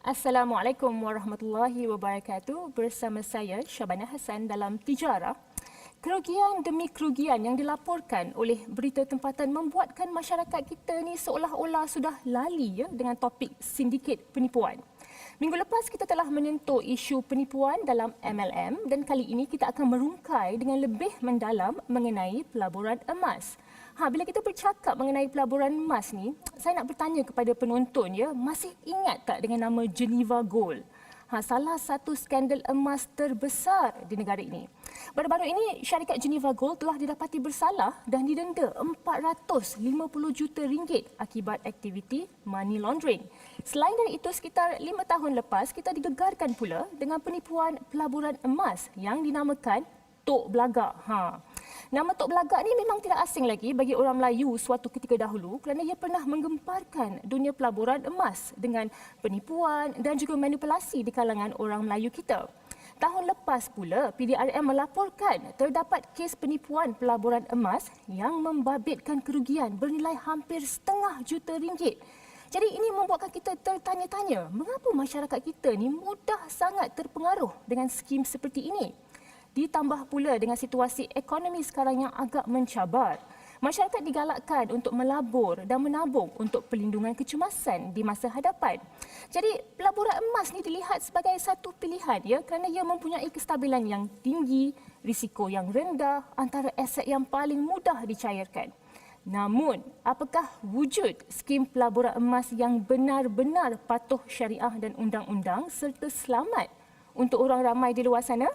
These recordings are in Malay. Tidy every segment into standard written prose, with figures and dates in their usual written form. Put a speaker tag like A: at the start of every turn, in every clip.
A: Assalamualaikum warahmatullahi wabarakatuh. Bersama saya Syabana Hassan dalam Tijarah. Kerugian demi kerugian yang dilaporkan oleh berita tempatan membuatkan masyarakat kita ni seolah-olah sudah lali dengan topik sindiket penipuan. Minggu lepas kita telah menyentuh isu penipuan dalam MLM dan kali ini kita akan merungkai dengan lebih mendalam mengenai pelaburan emas. Bila kita bercakap mengenai pelaburan emas ni, saya nak bertanya kepada penonton masih ingat tak dengan nama Geneva Gold? Salah satu skandal emas terbesar di negara ini. Baru-baru ini syarikat Geneva Gold telah didapati bersalah dan didenda 450 juta ringgit akibat aktiviti money laundering. Selain dari itu, sekitar 5 tahun lepas kita digegarkan pula dengan penipuan pelaburan emas yang dinamakan Tok Belagak. Nama Tok Belagak ni memang tidak asing lagi bagi orang Melayu suatu ketika dahulu kerana ia pernah menggemparkan dunia pelaburan emas dengan penipuan dan juga manipulasi di kalangan orang Melayu kita. Tahun lepas pula, PDRM melaporkan terdapat kes penipuan pelaburan emas yang membabitkan kerugian bernilai hampir RM500 juta. Jadi ini membuatkan kita tertanya-tanya, mengapa masyarakat kita ni mudah sangat terpengaruh dengan skim seperti ini? Ditambah pula dengan situasi ekonomi sekarang yang agak mencabar. Masyarakat digalakkan untuk melabur dan menabung untuk pelindungan kecemasan di masa hadapan. Jadi pelaburan emas ni dilihat sebagai satu pilihan kerana ia mempunyai kestabilan yang tinggi, risiko yang rendah, antara aset yang paling mudah dicairkan. Namun, apakah wujud skim pelaburan emas yang benar-benar patuh syariah dan undang-undang serta selamat untuk orang ramai di luar sana?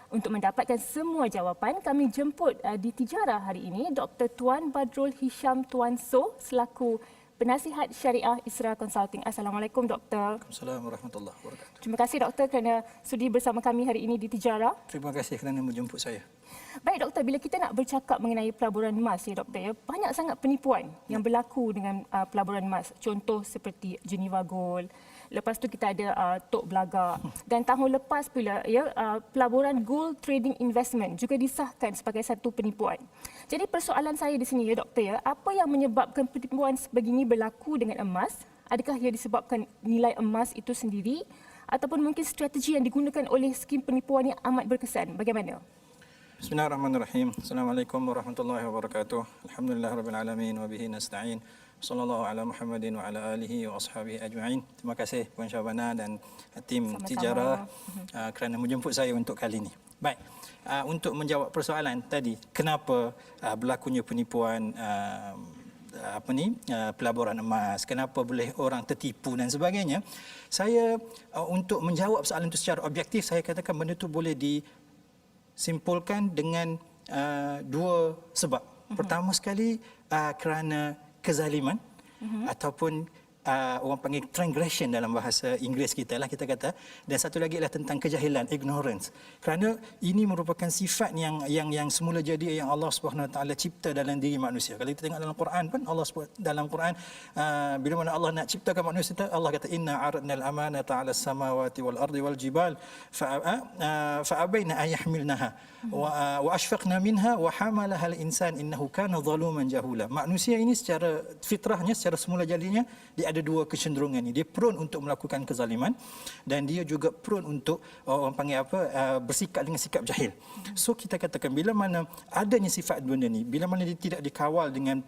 A: Untuk mendapatkan semua jawapan, kami jemput di Tijarah hari ini Dr. Tuan Badrul Hisham Tuan So selaku Penasihat Syariah Isra Consulting. Assalamualaikum, Doktor.
B: Assalamualaikum warahmatullahi wabarakatuh.
A: Terima kasih, Doktor, kerana sudi bersama kami hari ini di Tijarah.
B: Terima kasih kerana menjemput saya.
A: Baik, Doktor, bila kita nak bercakap mengenai pelaburan emas, Doktor, banyak sangat penipuan yang berlaku dengan pelaburan emas. Contoh seperti Geneva Gold. Lepas tu kita ada Tok Belagak. Dan tahun lepas pula pelaburan Gold Trading Investment juga disahkan sebagai satu penipuan. Jadi persoalan saya di sini Doktor, apa yang menyebabkan penipuan sebegini berlaku dengan emas? Adakah ia disebabkan nilai emas itu sendiri ataupun mungkin strategi yang digunakan oleh skim penipuan yang amat berkesan? Bagaimana?
B: Bismillahirrahmanirrahim. Assalamualaikum warahmatullahi wabarakatuh. Alhamdulillahirabbil alamin wa bihi nasta'in. Sallallahu ala Muhammadin wa ala alihi wa ashabihi ajma'in. Terima kasih Puan Syabana dan tim
A: Sama-sama.
B: Tijarah kerana menjemput saya untuk kali ini. Baik, untuk menjawab persoalan tadi, kenapa berlakunya penipuan pelaburan emas, kenapa boleh orang tertipu dan sebagainya. Saya untuk menjawab soalan itu secara objektif, saya katakan benda itu boleh disimpulkan dengan dua sebab. Pertama sekali kerana kezaliman ataupun orang panggil transgression dalam bahasa Inggeris kita lah kita kata, dan satu lagi adalah tentang kejahilan, ignorance. Kerana ini merupakan sifat yang semula jadi yang Allah Subhanahu Wa Taala cipta dalam diri manusia. Kalau kita tengok dalam Quran pun dalam Quran bila mana Allah nak ciptakan manusia, Allah kata inna aradnal amanata 'alas samawati wal ardi wal jibal fa abaina an yahmilnaha wa ashfaqna minha wa hamalaha al insan innahu kana zaluman jahula. Manusia ini secara fitrahnya, secara semula jadinya dia ada dua kecenderungan ini. Dia prone untuk melakukan kezaliman dan dia juga prone untuk orang panggil bersikap dengan sikap jahil. So kita katakan bila mana adanya sifat benda ni, bila mana dia tidak dikawal dengan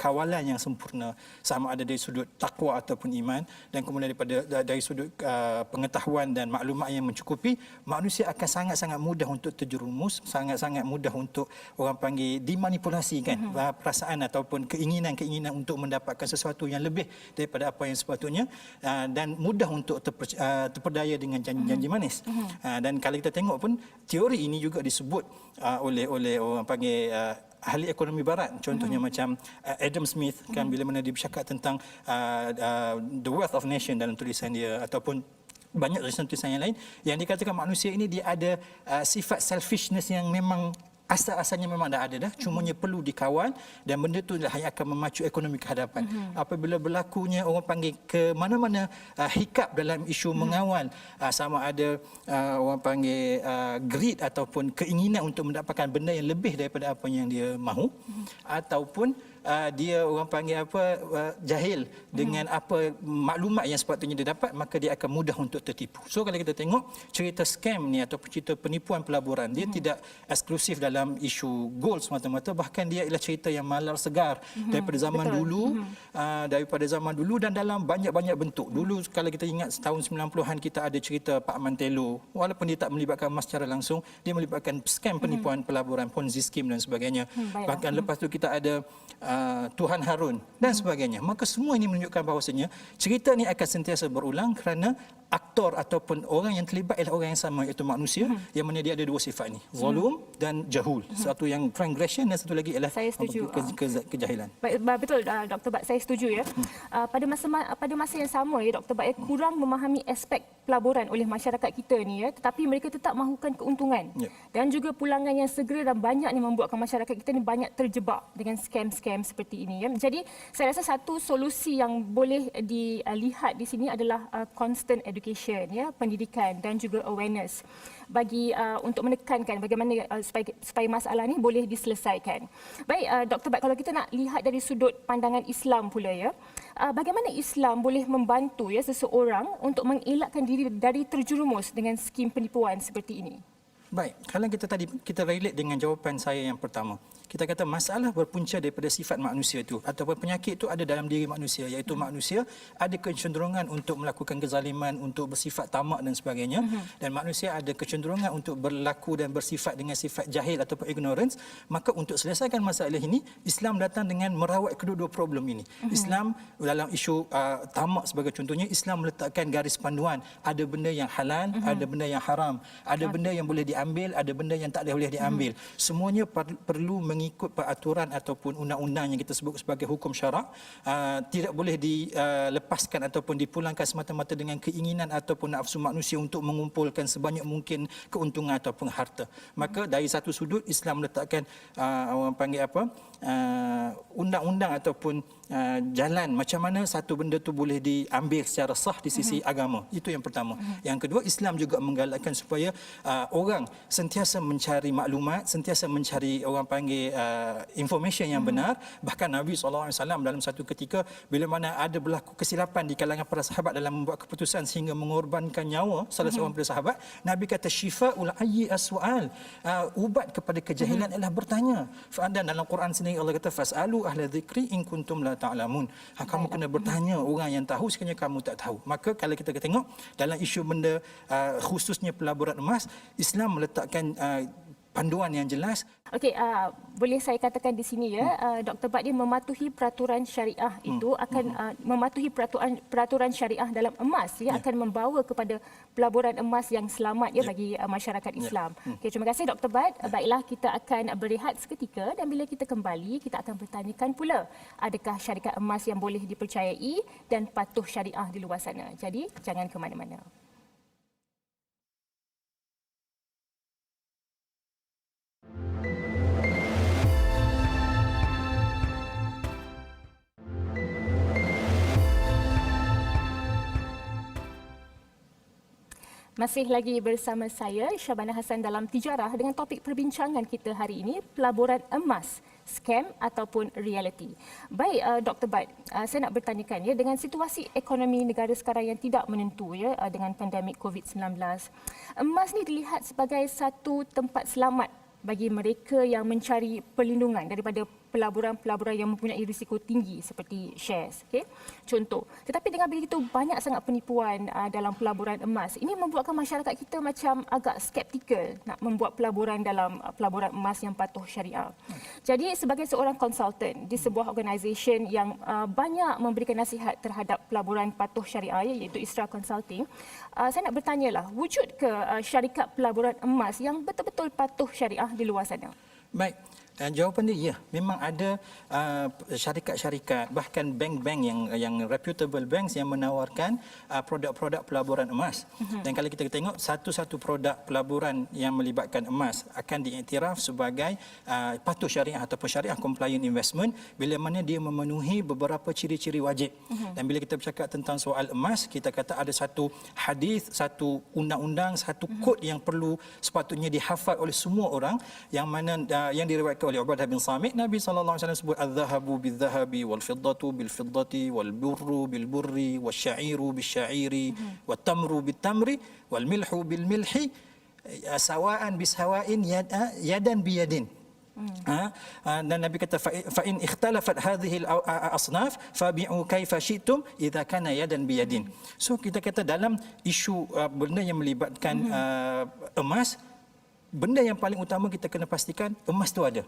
B: kawalan yang sempurna, sama ada dari sudut takwa ataupun iman, dan kemudian dari sudut pengetahuan dan maklumat yang mencukupi, manusia akan sangat-sangat mudah untuk terjerumus, sangat-sangat mudah untuk orang panggil dimanipulasikan perasaan ataupun keinginan-keinginan untuk mendapatkan sesuatu yang lebih daripada apa yang sepatutnya, dan mudah untuk terperdaya dengan janji-janji manis. Dan kalau kita tengok pun teori ini juga disebut oleh orang panggil ahli ekonomi barat, contohnya macam Adam Smith kan, bila mana dia bercakap tentang the wealth of nation dalam tulisan dia, ataupun banyak tulisan-tulisan yang lain yang dikatakan manusia ini dia ada sifat selfishness yang memang asal-asalnya memang dah ada dah, cumanya perlu dikawal, dan benda tu lah yang akan memacu ekonomi ke hadapan. Apabila berlakunya orang panggil ke mana-mana hiccup dalam isu mengawal, sama ada orang panggil greed ataupun keinginan untuk mendapatkan benda yang lebih daripada apa yang dia mahu, ataupun dia orang panggil apa jahil dengan apa maklumat yang sepatutnya dia dapat, maka dia akan mudah untuk tertipu. So kalau kita tengok cerita scam ni atau cerita penipuan pelaburan, dia tidak eksklusif dalam isu gold semata-mata, bahkan dia ialah cerita yang malar segar daripada zaman dulu, dan dalam banyak-banyak bentuk. Dulu kalau kita ingat tahun 90-an kita ada cerita Pak Mantelo, walaupun dia tak melibatkan emas secara langsung, dia melibatkan scam penipuan pelaburan, Ponzi scheme dan sebagainya. Bahkan lepas tu kita ada Tuhan Harun dan sebagainya. Maka semua ini menunjukkan bahawasanya cerita ni akan sentiasa berulang kerana aktor ataupun orang yang terlibat ialah orang yang sama, iaitu manusia, yang mana dia ada dua sifat ni, zalum dan jahul. Satu yang transgression dan satu lagi ialah kejahilan.
A: Baik, betul Dr. Bat, saya setuju ya. Pada masa yang sama ya Dr. Bat, kurang memahami aspek pelaburan oleh masyarakat kita ni ya, tetapi mereka tetap mahukan keuntungan. Dan juga pulangan yang segera dan banyak ni membuatkan masyarakat kita ni banyak terjebak dengan scam-scam seperti ini ya. Jadi saya rasa satu solusi yang boleh dilihat di sini adalah constant education ya, pendidikan dan juga awareness bagi untuk menekankan bagaimana supaya masalah ni boleh diselesaikan. Baik Dr. Bat, kalau kita nak lihat dari sudut pandangan Islam pula ya, bagaimana Islam boleh membantu ya seseorang untuk mengelakkan diri dari terjerumus dengan skim penipuan seperti ini?
B: Baik, kalau kita relate dengan jawapan saya yang pertama. Kita kata masalah berpunca daripada sifat manusia itu ataupun penyakit itu ada dalam diri manusia, iaitu manusia ada kecenderungan untuk melakukan kezaliman, untuk bersifat tamak dan sebagainya, dan manusia ada kecenderungan untuk berlaku dan bersifat dengan sifat jahil ataupun ignorance. Maka untuk selesaikan masalah ini, Islam datang dengan merawat kedua-dua problem ini. Islam dalam isu tamak sebagai contohnya, Islam meletakkan garis panduan, ada benda yang halal, ada benda yang haram, ada benda yang boleh diambil, ada benda yang tak boleh diambil. Semuanya perlu mengikut peraturan ataupun undang-undang yang kita sebut sebagai hukum syarak. Tidak boleh dilepaskan ataupun dipulangkan semata-mata dengan keinginan ataupun nafsu manusia untuk mengumpulkan sebanyak mungkin keuntungan ataupun harta. Maka dari satu sudut, Islam meletakkan orang panggil apa, undang-undang ataupun jalan macam mana satu benda tu boleh diambil secara sah di sisi agama. Itu yang pertama. Yang kedua, Islam juga menggalakkan supaya orang sentiasa mencari maklumat, sentiasa mencari orang panggil information yang benar. Bahkan Nabi SAW dalam satu ketika bila mana ada berlaku kesilapan di kalangan para sahabat dalam membuat keputusan sehingga mengorbankan nyawa salah seorang daripada sahabat, Nabi kata syifaul ayyi as-su'al, ubat kepada kejahilan adalah bertanya. Dan dalam Quran sendiri Allah kata fasalu ahla dzikri in kuntum la ta'lamun. Kamu kena bertanya orang yang tahu sekiranya kamu tak tahu. Maka kalau kita tengok dalam isu benda khususnya pelaburan emas, Islam meletakkan panduan yang jelas.
A: Okey, boleh saya katakan di sini ya, Dr. Bat, dia mematuhi peraturan syariah itu akan mematuhi peraturan syariah dalam emas ya, akan membawa kepada pelaburan emas yang selamat ya bagi masyarakat Islam. Okey, terima kasih Dr. Bat. Baiklah, kita akan berehat seketika dan bila kita kembali kita akan bertanyakan pula adakah syarikat emas yang boleh dipercayai dan patuh syariah di luar sana. Jadi jangan ke mana-mana. Masih lagi bersama saya, Syabana Hassan dalam Tijarah dengan topik perbincangan kita hari ini, pelaburan emas, scam ataupun reality. Baik, Dr. Bat, saya nak bertanyakan ya, dengan situasi ekonomi negara sekarang yang tidak menentu ya, dengan pandemik COVID-19, emas ni dilihat sebagai satu tempat selamat bagi mereka yang mencari perlindungan daripada pelaburan-pelaburan yang mempunyai risiko tinggi seperti shares. Okay? Contoh. Tetapi dengan begitu banyak sangat penipuan dalam pelaburan emas, ini membuatkan masyarakat kita macam agak skeptikal nak membuat pelaburan dalam pelaburan emas yang patuh syariah. Jadi sebagai seorang konsultan di sebuah organisasi yang banyak memberikan nasihat terhadap pelaburan patuh syariah iaitu Isra Consulting, saya nak bertanyalah, wujud ke syarikat pelaburan emas yang betul-betul patuh syariah di luar sana?
B: Baik. Dan jawapan dia, ya, memang ada syarikat-syarikat, bahkan bank-bank yang reputable banks yang menawarkan produk-produk pelaburan emas. Dan kalau kita tengok, satu-satu produk pelaburan yang melibatkan emas akan diiktiraf sebagai patuh syariah ataupun syariah compliant investment bila mana dia memenuhi beberapa ciri-ciri wajib. Dan bila kita bercakap tentang soal emas, kita kata ada satu hadis, satu undang-undang, satu kod yang perlu sepatutnya dihafal oleh semua orang, yang mana yang diriwayatkan oleh Ubadah bin Samit, Nabi SAW sebut al-dhahabu bil-dhahabi, wal-fiddatu bil-fiddati, wal-burru bil-burri, wal-sya'iru bil-sya'iri, wal-tamru bil-tamri, wal-milhu bil-milhi, sawa'an bis-sawa'in, yadan biyadin. Dan Nabi kata fa in ikhtalafat hadhihi al-asnaf fabi'u kaifa syi'tum idza kana yadan biyadin. So kita kata dalam isu benda yang melibatkan emas, benda yang paling utama kita kena pastikan emas tu ada.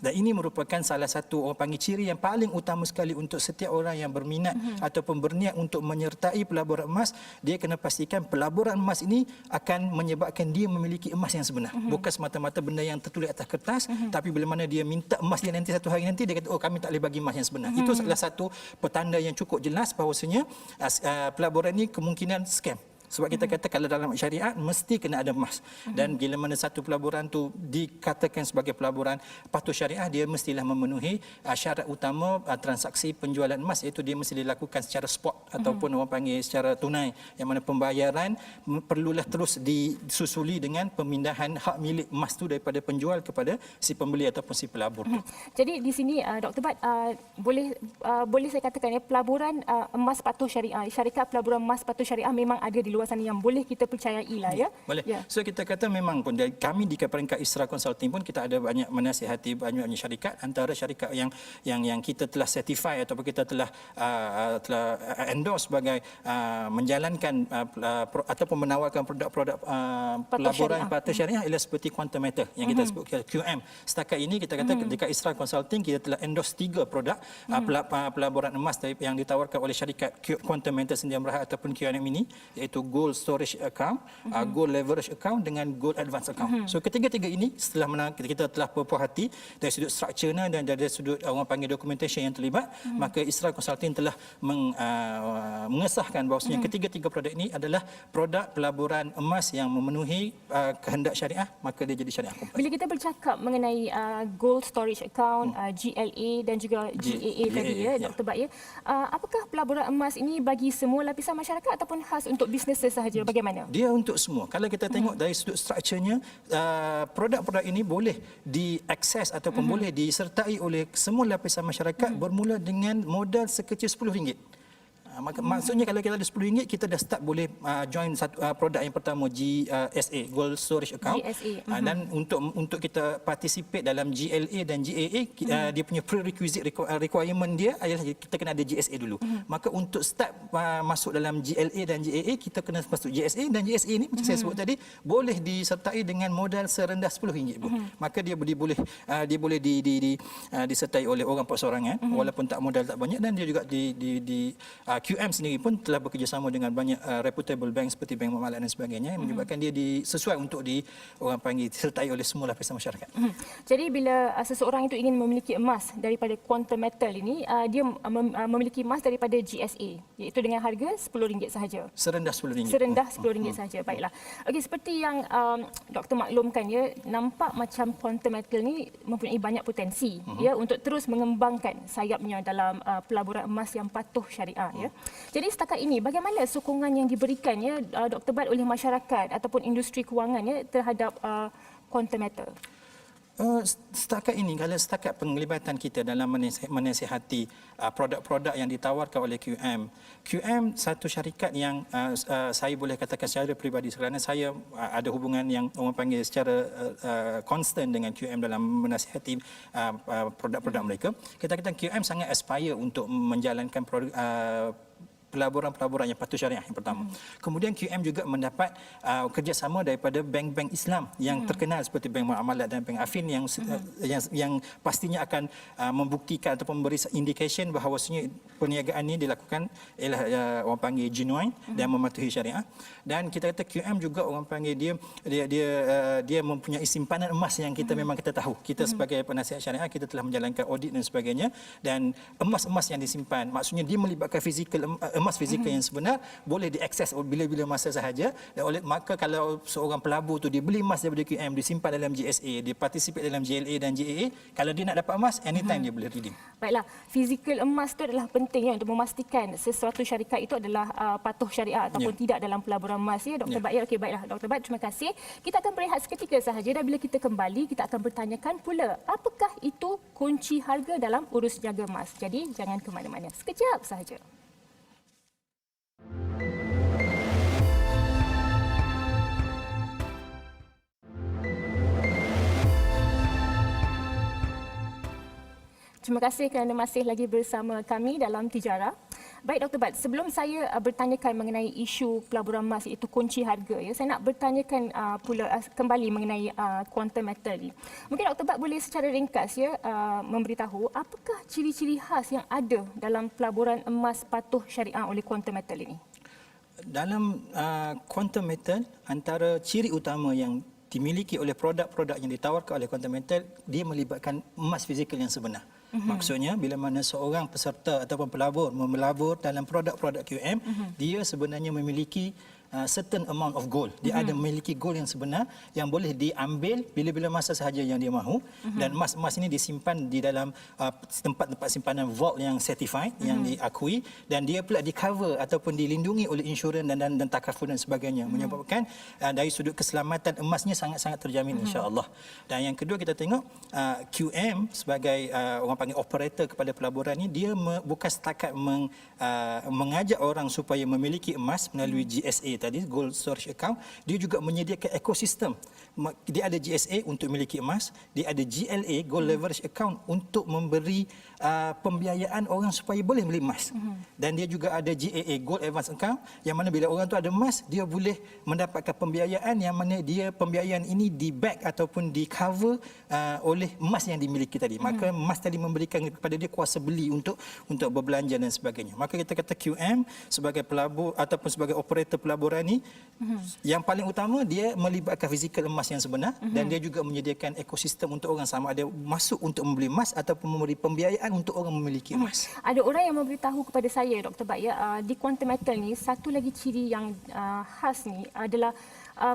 B: Dan ini merupakan salah satu orang panggil ciri yang paling utama sekali untuk setiap orang yang berminat ataupun berniat untuk menyertai pelaburan emas. Dia kena pastikan pelaburan emas ini akan menyebabkan dia memiliki emas yang sebenar. Bukan semata-mata benda yang tertulis atas kertas, tapi bila mana dia minta emas dia nanti satu hari nanti, dia kata, oh kami tak boleh bagi emas yang sebenar. Itu salah satu petanda yang cukup jelas bahawasanya pelaburan ini kemungkinan scam. Sebab kita kata kalau dalam syariat mesti kena ada emas. Dan bila mana satu pelaburan tu dikatakan sebagai pelaburan patuh syariah, dia mestilah memenuhi syarat utama transaksi penjualan emas, iaitu dia mesti dilakukan secara spot ataupun orang panggil secara tunai, yang mana pembayaran perlulah terus disusuli dengan pemindahan hak milik emas tu daripada penjual kepada si pembeli ataupun si pelabur.
A: Jadi di sini Dr. Bat, boleh saya katakan ya, pelaburan emas patuh syariah, syarikat pelaburan emas patuh syariah memang ada di luar sana yang boleh kita percayai lah ya.
B: Boleh.
A: Ya.
B: So kita kata memang pun kami di peringkat Isra Consulting pun kita ada banyak menasihati banyak syarikat, antara syarikat yang kita telah certify ataupun kita telah endorse sebagai menjalankan ataupun menawarkan produk-produk pelaburan patuh syariah ialah seperti Quantum Metal yang kita sebut QM. Setakat ini kita kata dekat Isra Consulting kita telah endorse 3 produk pelaburan emas yang ditawarkan oleh syarikat Quantum Metal Sdn Bhd ataupun QM ini, iaitu Gold Storage Account, Gold Leverage Account dengan Gold Advance Account. So ketiga-tiga ini setelah kita telah berpuas hati dari sudut strukturnya dan dari sudut orang panggil documentation yang terlibat, maka Isra Consulting telah mengesahkan bahawasanya ketiga-tiga produk ini adalah produk pelaburan emas yang memenuhi kehendak syariah, maka dia jadi syariah kompas.
A: Bila kita bercakap mengenai Gold Storage Account, GLA dan juga GAA tadi ya, Dr. Bat ya, apakah pelaburan emas ini bagi semua lapisan masyarakat ataupun khas untuk bisnes sahaja, bagaimana?
B: Dia untuk semua. Kalau kita tengok dari sudut strukturnya, produk-produk ini boleh diakses ataupun boleh disertai oleh semua lapisan masyarakat bermula dengan modal sekecil RM10. Maksudnya kalau kita ada RM10, kita dah start boleh join satu produk yang pertama, GSA, Gold Storage Account. Dan untuk kita participate dalam GLA dan GAA, dia punya prerequisite requirement dia adalah kita kena ada GSA dulu. Maka untuk start masuk dalam GLA dan GAA, kita kena masuk GSA, dan GSA ni macam saya sebut tadi boleh disertai dengan modal serendah RM10 pun. Maka dia boleh disertai oleh orang perseorangan walaupun tak modal tak banyak, dan dia juga QM sendiri pun telah bekerjasama dengan banyak reputable bank seperti Bank Muamalat dan sebagainya, yang menyebabkan dia sesuai untuk orang panggil disertai oleh semua lapisan masyarakat.
A: Jadi bila seseorang itu ingin memiliki emas daripada Quantum Metal ini, dia memiliki emas daripada GSA, iaitu dengan harga RM10 sahaja.
B: Serendah RM10.
A: Serendah RM10 sahaja. Baiklah. Okey, seperti yang Dr. maklumkan ya, nampak macam Quantum Metal ni mempunyai banyak potensi ya untuk terus mengembangkan sayapnya dalam pelaburan emas yang patuh syariah ya. Jadi setakat ini bagaimana sokongan yang diberikan ya Dr. Bat oleh masyarakat ataupun industri kewangan ya terhadap Quantum Metal?
B: Setakat ini, kalau setakat penglibatan kita dalam menasihati produk-produk yang ditawarkan oleh QM satu syarikat yang saya boleh katakan secara peribadi, kerana saya ada hubungan yang orang panggil secara konstan dengan QM dalam menasihati produk-produk mereka. Kita kata QM sangat aspire untuk menjalankan produk pelaburan-pelaburan yang patuh syariah yang pertama. Kemudian QM juga mendapat kerjasama daripada bank-bank Islam yang terkenal seperti Bank Muamalat dan Bank Affin yang pastinya akan membuktikan ataupun memberi indication bahawasanya perniagaan ini dilakukan ialah orang panggil genuine dan mematuhi syariah. Dan kita kata QM juga orang panggil dia mempunyai simpanan emas yang kita memang kita tahu. Kita sebagai penasihat syariah kita telah menjalankan audit dan sebagainya, dan emas-emas yang disimpan maksudnya dia melibatkan fizikal emas fizikal yang sebenar boleh diakses bila-bila masa sahaja. Dan maka kalau seorang pelabur tu dia beli emas daripada QM, disimpan dalam GSA, dia participate dalam JLA dan JAA, kalau dia nak dapat emas anytime dia boleh redeem.
A: Baiklah, fizikal emas itu adalah penting untuk memastikan sesuatu syarikat itu adalah patuh syariah ataupun tidak dalam pelaburan emas, ya Dr. Bat. Ya, okey, baiklah Dr. Bat, terima kasih. Kita akan berehat seketika sahaja dan bila kita kembali kita akan bertanyakan pula apakah itu kunci harga dalam urus jaga emas. Jadi jangan ke mana-mana. Sekejap sahaja. Terima kasih kerana masih lagi bersama kami dalam Tijara. Baik Dr. Bat, sebelum saya bertanyakan mengenai isu pelaburan emas iaitu kunci harga, ya, saya nak bertanyakan pula kembali mengenai quantum metal ni. Mungkin Dr. Bat boleh secara ringkas memberitahu apakah ciri-ciri khas yang ada dalam pelaburan emas patuh syariah oleh quantum metal ini?
B: Dalam quantum metal, antara ciri utama yang dimiliki oleh produk-produk yang ditawarkan oleh quantum metal, dia melibatkan emas fizikal yang sebenar. Maksudnya bila mana seorang peserta ataupun pelabur melabur dalam produk-produk QM, dia sebenarnya memiliki certain amount of gold. Dia ada memiliki gold yang sebenar yang boleh diambil bila-bila masa sahaja yang dia mahu, dan emas-emas ini disimpan di dalam tempat-tempat simpanan vault yang certified, yang diakui, dan dia pula di cover ataupun dilindungi oleh insurans dan takaful dan sebagainya, menyebabkan dari sudut keselamatan emasnya sangat-sangat terjamin insya-Allah. Dan yang kedua kita tengok QM sebagai orang panggil operator kepada pelaburan ini, dia bukan setakat mengajak orang supaya memiliki emas melalui GSA tadi, Gold Storage Account, dia juga menyediakan ekosistem. Dia ada GSA untuk memiliki emas, dia ada GLA, Gold Leverage Account, untuk memberi pembiayaan orang supaya boleh beli emas. Dan dia juga ada GAA, Gold Advance Account, yang mana bila orang tu ada emas, dia boleh mendapatkan pembiayaan yang mana pembiayaan ini di-back ataupun di-cover oleh emas yang dimiliki tadi. Maka emas tadi memberikan kepada dia kuasa beli untuk berbelanja dan sebagainya. Maka kita kata QM sebagai pelabur ataupun sebagai operator pelaburan ini, yang paling utama dia melibatkan fizikal emas yang sebenar, dan dia juga menyediakan ekosistem untuk orang sama ada masuk untuk membeli emas ataupun memberi pembiayaan untuk orang memiliki emas.
A: Ada orang yang memberitahu kepada saya, Dr. Bat, di quantum metal ni satu lagi ciri yang khas ni adalah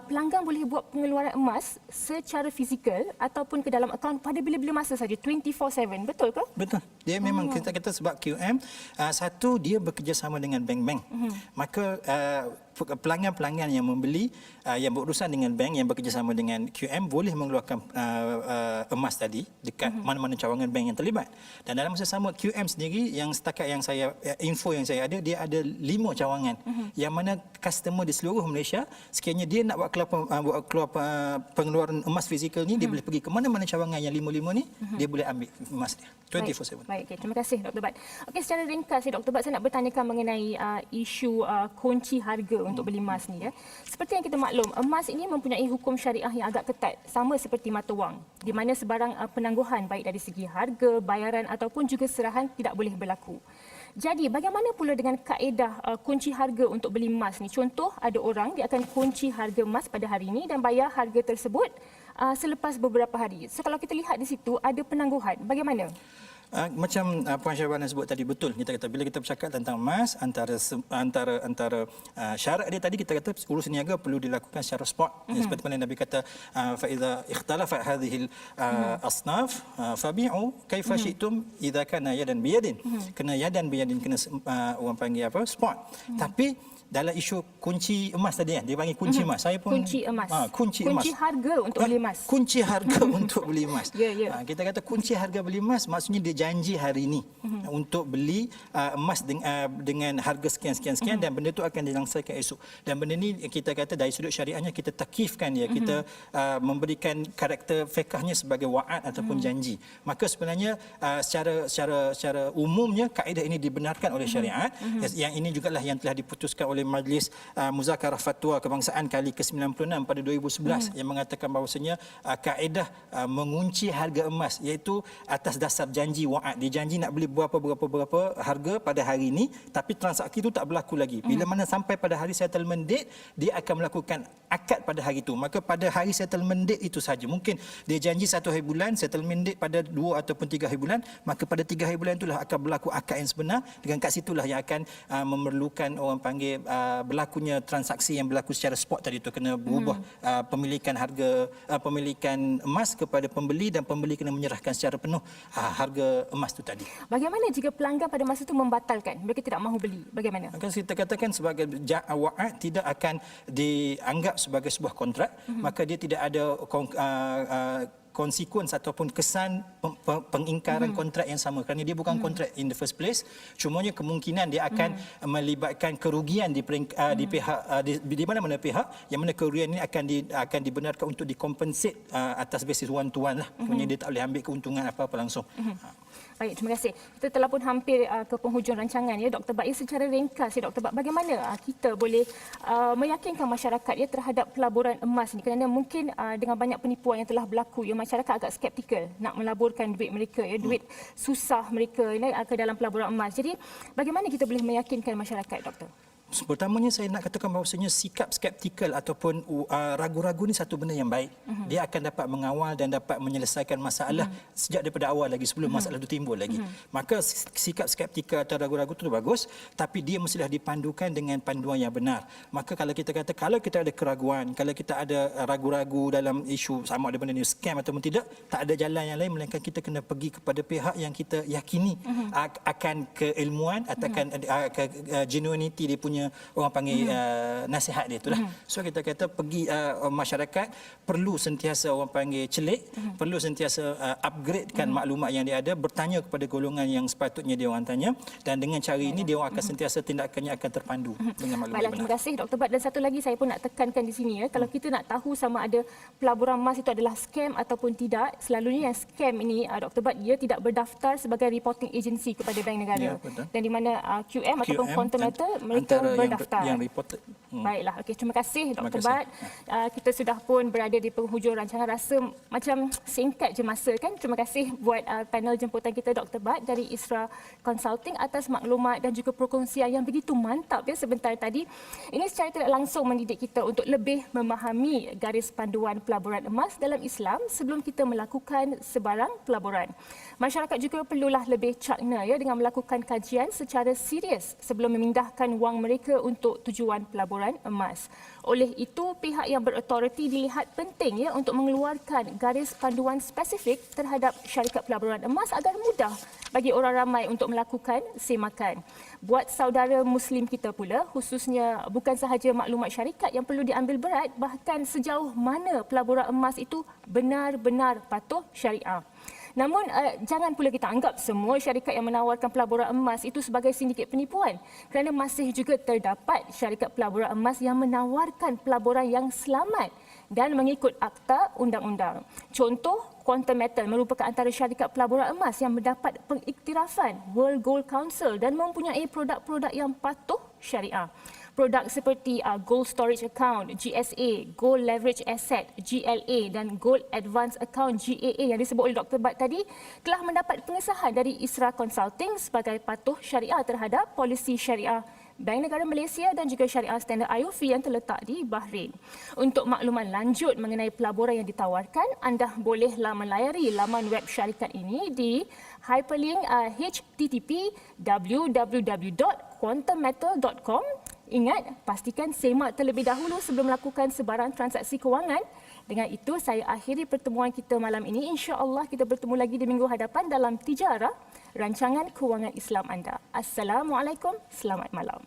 A: pelanggan boleh buat pengeluaran emas secara fizikal ataupun ke dalam akaun pada bila-bila masa saja, 24/7. Betul ke?
B: Betul. Dia memang kita sebab QM, satu dia bekerjasama dengan bank-bank. Maka pelanggan-pelanggan yang membeli, yang berurusan dengan bank yang bekerjasama dengan QM boleh mengeluarkan emas tadi dekat mana-mana cawangan bank yang terlibat. Dan dalam masa sama QM sendiri, yang setakat yang saya info yang saya ada, dia ada 5 cawangan yang mana customer di seluruh Malaysia, sekiranya dia nak buat keluar pengeluaran emas fizikal ni, dia boleh pergi ke mana-mana cawangan yang 5 ni, dia boleh ambil emas dia 24/7.
A: Baik, okay. Terima kasih Dr. Bat. Okey, secara ringkas Dr. Bat, saya nak bertanyakan mengenai isu kunci harga untuk beli emas ni, ya. Seperti yang kita maklum, emas ini mempunyai hukum syariah yang agak ketat, sama seperti mata wang, di mana sebarang penangguhan baik dari segi harga, bayaran ataupun juga serahan tidak boleh berlaku. Jadi bagaimana pula dengan kaedah kunci harga untuk beli emas ni? Contoh, ada orang dia akan kunci harga emas pada hari ini dan bayar harga tersebut selepas beberapa hari. So kalau kita lihat di situ ada penangguhan, bagaimana?
B: Macam Puan Syahbana sebut tadi, betul. Kita kata bila kita bercakap tentang emas, antara syarat dia tadi, kita kata urusan niaga perlu dilakukan secara spot. Seperti mana Nabi kata, fa idza ikhtalafat hadhihi asnaf fabi'u kaifa syi'tum idza kana yadan biyadin. Kena yadan biyadin, kena orang panggil apa? Spot. Tapi dalam isu kunci emas tadi, dia panggil kunci emas. Saya pun
A: kunci emas.
B: Kunci emas.
A: Kunci harga untuk beli emas.
B: Kunci harga untuk beli emas. Kita kata kunci harga beli emas, maksudnya dia janji hari ini untuk beli emas dengan harga sekian dan benda itu akan dilangsaikan esok. Dan benda ni kita kata dari sudut syariahnya kita takifkan dia, kita memberikan karakter fiqahnya sebagai wa'ad ataupun janji. Maka sebenarnya secara umumnya kaedah ini dibenarkan oleh syariat. Yang ini jugalah yang telah diputuskan oleh Majlis Muzakarah Fatwa Kebangsaan kali ke-96 pada 2011 yang mengatakan bahawasanya kaedah mengunci harga emas iaitu atas dasar janji wa'ad. Dia janji nak beli berapa harga pada hari ini, tapi transaksi itu tak berlaku lagi. Bila mana sampai pada hari settlement date, dia akan melakukan akad pada hari itu. Maka pada hari settlement date itu saja. Mungkin dia janji 1 hari bulan, settlement date pada 2 ataupun 3 hari bulan, maka pada 3 hari bulan itulah akan berlaku akad yang sebenar. Dengan kat situlah yang akan memerlukan orang panggil berlakunya transaksi yang berlaku secara spot tadi itu, kena berubah pemilikan harga pemilikan emas kepada pembeli, dan pembeli kena menyerahkan secara penuh harga emas itu tadi.
A: Bagaimana jika pelanggan pada masa itu membatalkan? Mereka tidak mahu beli. Bagaimana?
B: Maka kita katakan sebagai wa'ad tidak akan dianggap sebagai sebuah kontrak, maka dia tidak ada konsekuens ataupun kesan pengingkaran kontrak yang sama, kerana dia bukan kontrak in the first place. Cumanya kemungkinan dia akan melibatkan kerugian di pihak di mana-mana pihak, yang mana kerugian ini akan dibenarkan untuk dikompensate atas basis one to one lah. Maksudnya dia tak boleh ambil keuntungan apa-apa langsung.
A: Baik, terima kasih. Kita telah pun hampir ke penghujung rancangan ya, Dr. Baik. Secara ringkas ya Dr. Baik, bagaimana kita boleh meyakinkan masyarakat ya terhadap pelaburan emas ini, kerana mungkin dengan banyak penipuan yang telah berlaku ya, masyarakat agak skeptikal nak melaburkan duit mereka ya, duit susah mereka ya, ke dalam pelaburan emas. Jadi bagaimana kita boleh meyakinkan masyarakat, Doktor?
B: Pertamanya saya nak katakan bahawasanya sikap skeptikal ataupun ragu-ragu ni satu benda yang baik. Dia akan dapat mengawal dan dapat menyelesaikan masalah sejak daripada awal lagi, sebelum masalah itu timbul lagi. Maka sikap skeptikal atau ragu-ragu itu bagus, tapi dia mestilah dipandukan dengan panduan yang benar. Maka kalau kita kata, kalau kita ada keraguan, kalau kita ada ragu-ragu dalam isu sama ada benda ni scam ataupun tidak, tak ada jalan yang lain melainkan kita kena pergi kepada pihak yang kita yakini akan keilmuan atau akan genuinity dia punya, orang panggil nasihat dia itulah. So kita kata pergi masyarakat perlu sentiasa orang panggil celik, perlu sentiasa upgradekan maklumat yang dia ada, bertanya kepada golongan yang sepatutnya dia orang tanya, dan dengan cara ini dia orang akan sentiasa tindakannya akan terpandu dengan maklumat benar.
A: Terima kasih Dr. Bat. Dan satu lagi saya pun nak tekankan di sini ya, kalau kita nak tahu sama ada pelaburan emas itu adalah scam ataupun tidak, selalunya yang scam ini Dr. Bat, dia tidak berdaftar sebagai reporting agency kepada bank negara.
B: Ya,
A: dan di mana QM ataupun Quantum Metal mereka berdaftar.
B: Yang reported.
A: Baiklah, okey, terima kasih Dr. Bat. Kita sudah pun berada di penghujung rancangan, rasa macam singkat je masa kan. Terima kasih buat panel jemputan kita Dr. Bat dari Isra Consulting atas maklumat dan juga perkongsian yang begitu mantap ya sebentar tadi. Ini secara tidak langsung mendidik kita untuk lebih memahami garis panduan pelaburan emas dalam Islam sebelum kita melakukan sebarang pelaburan. Masyarakat juga perlulah lebih cakna ya dengan melakukan kajian secara serius sebelum memindahkan wang mereka untuk tujuan pelaburan emas. Oleh itu, pihak yang berautoriti dilihat penting ya untuk mengeluarkan garis panduan spesifik terhadap syarikat pelaburan emas agar mudah bagi orang ramai untuk melakukan semakan. Buat saudara Muslim kita pula, khususnya bukan sahaja maklumat syarikat yang perlu diambil berat, bahkan sejauh mana pelaburan emas itu benar-benar patuh syariah. Namun jangan pula kita anggap semua syarikat yang menawarkan pelaburan emas itu sebagai sindiket penipuan, kerana masih juga terdapat syarikat pelaburan emas yang menawarkan pelaburan yang selamat dan mengikut akta undang-undang. Contoh, Quantum Metal merupakan antara syarikat pelaburan emas yang mendapat pengiktirafan World Gold Council dan mempunyai produk-produk yang patuh syariah. Produk seperti Gold Storage Account, GSA, Gold Leverage Asset, GLA dan Gold Advance Account, GAA yang disebut oleh Dr. Bat tadi telah mendapat pengesahan dari Isra Consulting sebagai patuh syariah terhadap polisi syariah Bank Negara Malaysia dan juga syariah standard IOF yang terletak di Bahrain. Untuk makluman lanjut mengenai pelaburan yang ditawarkan, anda bolehlah melayari laman web syarikat ini di hyperlink http www.quantummetal.com. Ingat, pastikan semak terlebih dahulu sebelum melakukan sebarang transaksi kewangan. Dengan itu, saya akhiri pertemuan kita malam ini. InsyaAllah kita bertemu lagi di minggu hadapan dalam Tijarah, rancangan kewangan Islam anda. Assalamualaikum, selamat malam.